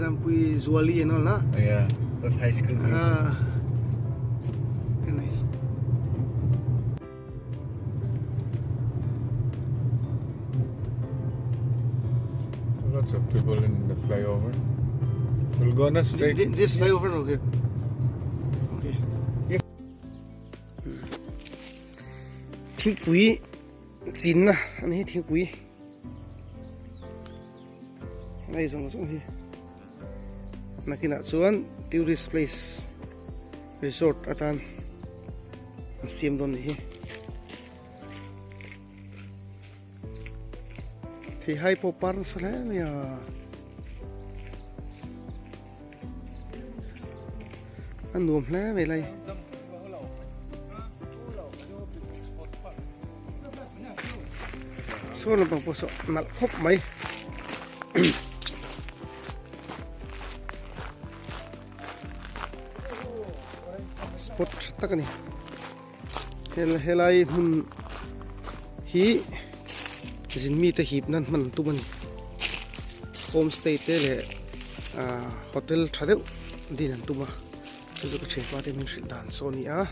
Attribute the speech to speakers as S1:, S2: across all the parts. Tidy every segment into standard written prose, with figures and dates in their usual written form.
S1: Lampui Zuali and all, na?
S2: Yeah, that's high school.
S1: Very nice.
S2: Lots of people in the flyover. We'll go on a straight.
S1: This flyover, okay. Okay.
S2: Yep.
S1: Think we seen na, and he think we. Nice on here. Nakina chuan tourist place resort atan siam don hi. Thì hai po parn sala ya. Anh nuông lá về đây. Số là bằng bộ sọ nặng khóc mấy. Spot tak ni. Helai hun hi jin mi te hip nan man tu man. Homestay te le hotel thadeu din an tu ma. Chu ko che pa te min shil dan so ni a.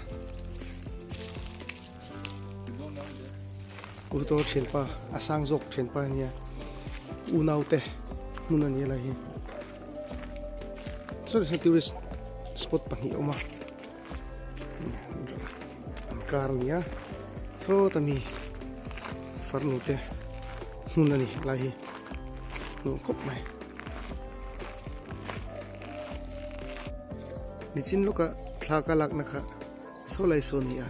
S1: Ku to chen pa asang jok chen pa ni u nau te mun an ye la hi. So the tourist spot pa hi oma. Car niya so tami farnu te hunani lahi no kop mai nichin loka thlaka lak nakha so lai so niya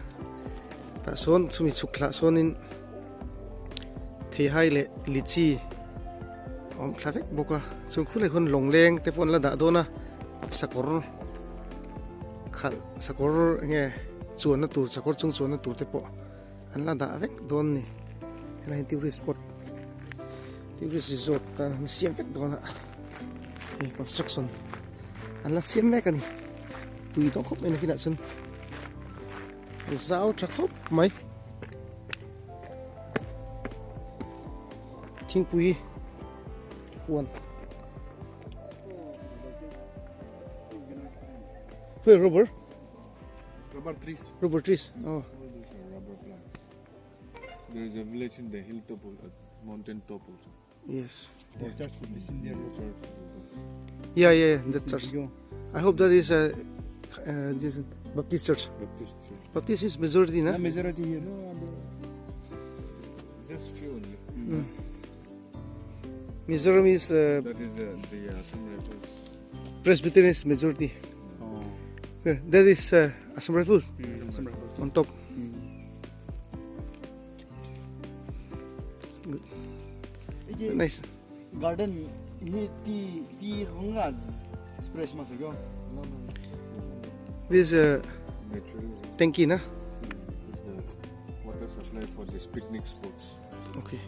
S1: ta son sumi chukla sonin thei hai le lichi om thlawek boka chung khule khon longleng te pon la da dona sakor khal sakor nge chuan na tur sakor chung chuan na tur te po an la da vek don ni la tourist spot tourist resort ta siam vek don na construction an la siam mek ani pui to khop ena kina chun zau tra khop mai thing pui one where rubber Rubber trees. Oh.
S2: Rubber plants. There is a village in the hilltop, mountain top also.
S1: Yes.
S2: The church will be seen there.
S1: Yeah, the church. I hope that is this Baptist church. Baptist is majority, na?
S2: Majority here. No, just few only.
S1: Mizoram is
S2: that is the Assam Rifles.
S1: Presbyterian is majority. That is Assam Rifles on top. Good. Nice.
S3: Garden he ti hungas express masago.
S1: This
S2: Natural.
S1: tanki na.
S2: Is the water supply for these picnic spots.
S1: Okay.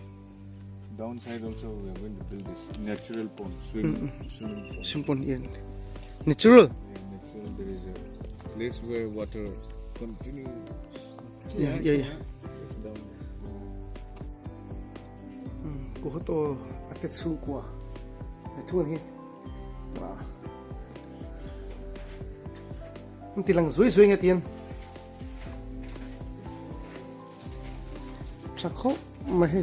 S2: Downside also we are going to build this natural pond, swimming pond.
S1: Simple, yeah. Natural.
S2: Natural. There is a place where water continues.
S1: Yeah.
S2: It's down.
S1: Kuhoto atetsu kwa. Tuan hi. Nanti lang zui ngatian. Chakho mahi.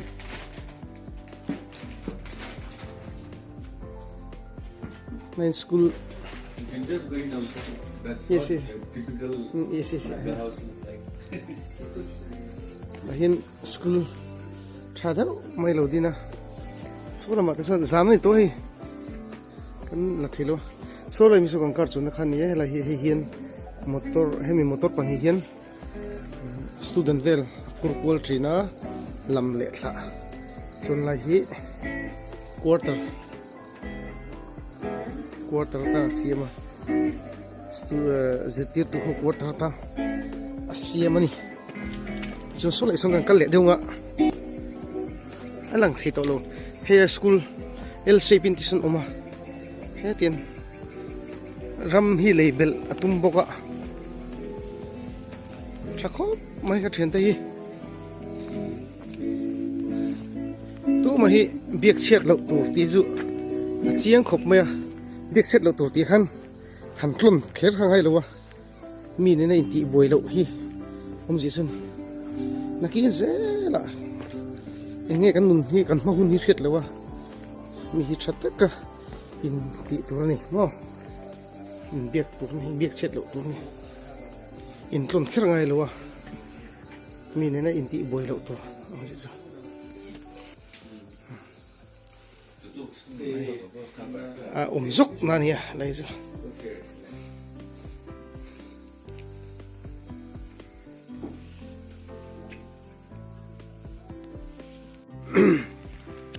S1: Nine school.
S4: You can just go in also. That's
S1: Yes,
S4: what
S1: yes.
S4: a typical
S1: Yes.
S4: the house looks like.
S1: Mahin school. Chada mai lo dina. School ma tasan zamani to hi. Kan la thelo. So la mi so kan kar chun khan ye la hi hian motor hemi motor pan hi hian student vel kurkul trina lam le thla. Chun la hi quarter ta siama. Zetir tu quarter ta siama ni. Chun so la song kan kal le deunga. Alang thei to lo. Hey school L shape intisan oma. He tian ram hi label atum boka. Chakho mai ka thian ta hi. Tu ma hi biak chiat lo tur ti ju chiang khop mai เด็กเสร็จแล้วตัวตีขันหันกลุ่นเคล็ดข้างให้เลยวะมีในอินตีบวยแล้วฮีผมสิสุนนักกินเสร็จละเองเงี้ยกันนุ่นนี่กันมาหุ่นฮิตเสร็จแล้ววะมีฮิตชัดตะกะอินตีตัวนี้มั้งอินเบียกตัวนี้เบียกเสร็จแล้วตัวนี้อินกลุ่นเคล็ดข้างให้เลยวะมีในอินตีบวยแล้วตัวผมสิสุนซุกนั่นเนี่ยอะไรสิ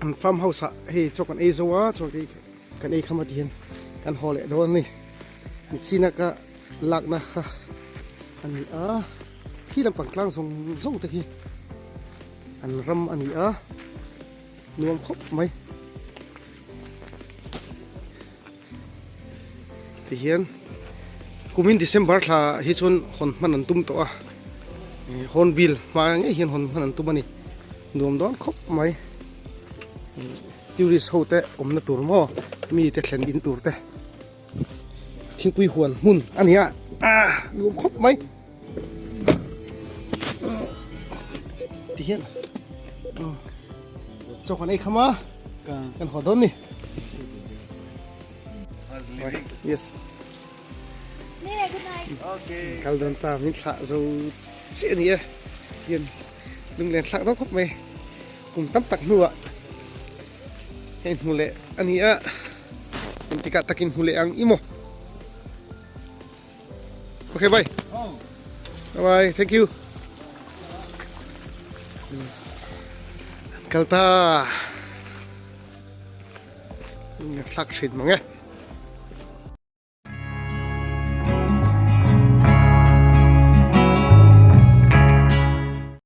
S1: อันฟาร์มเฮาส์เฮ้ยจกันเอซัวจกันเอขมาดีนกันฮอลเลดอนนี่มิชินักะลักนะคะอันนี้พี่ลำปังกลางส่งตะกี้อันรำอันนี้นวมครบไหมที่เห็นกุมินเดซemberท่าฮิชวนคนมันนันตุ้มตัวคนบิลมาไงเห็นคนมันนันตุ้มนี่นวมดอนครบไหมยูริสโฮเตอมนาตัวมอมีแต่แขนดินตัวเตทิ้งปุยหวนหุ่นอันนี้นวมครบไหมที่เห็นเจ้าคนไอ้ขมากันขอโดนนี่ yes
S5: Nene, good night.
S1: kalau dan ta min thla zo che ni yen lung len thla đó khop me cùng tam tak nuwa hen hule ania intika takin hule ang imo okay bye bye thank you kalta thak shit mange